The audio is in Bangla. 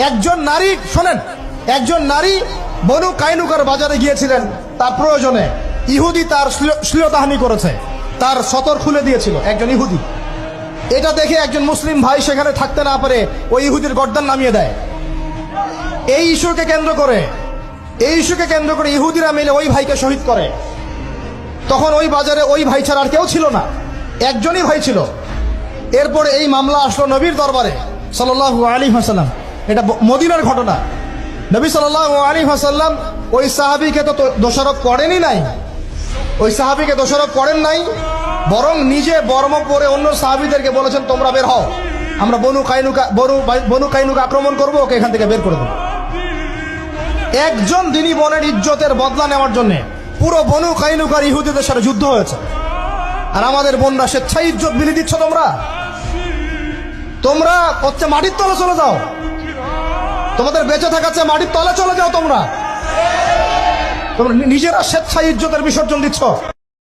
একজন নারী, শোনেন, একজন নারী বনু কাইনুকার বাজারে গিয়েছিলেন তার প্রয়োজনে। ইহুদি তার শ্লীলতাহানি করেছে, তার সতর খুলে দিয়েছিল একজন ইহুদি। এটা দেখে একজন মুসলিম ভাই সেখানে থাকতে না পারে ওই ইহুদির গর্দান নামিয়ে দেয়। এই ইস্যুকে কেন্দ্র করে ইহুদিরা মিলে ওই ভাইকে শহীদ করে। তখন ওই বাজারে ওই ভাই ছাড়া আর কেউ ছিল না, একজনই ভাই ছিল। এরপরে এই মামলা আসলো নবীর দরবারে সাল্লাল্লাহু আলাইহি ওয়াসাল্লাম। এটা মদিনার ঘটনা। নবী সাল্লাল্লাহু আলাইহি ওয়াসাল্লাম ওই সাহাবীকে তো দোষারোপ করেনই নাই, ওই সাহাবীকে দোষারোপ করেন নাই, বরং নিজে বর্ম পরে অন্য সাহাবীদেরকে বলেছেন তোমরা বের হও, আমরা বনু কাইনুকা আক্রমণ করবো, ওকে এখান থেকে বের করে দেবো। একজন দিনী বোনের ইজ্জতের বদলা নেওয়ার জন্য পুরো বনু কাইনুকার ইহুদিদের সাথে যুদ্ধ হয়েছে। আর আমাদের বোনরা স্বেচ্ছায় ইজ্জত বিলি দিচ্ছ। তোমরা হচ্ছে মাটির তলে চলে যাও, তোমাদের বেঁচে থাকার চেয়ে মাটির তলে চলে যাও। তোমরা নিজেরা স্বেচ্ছায় ইজ্জতের বিসর্জন দিচ্ছ।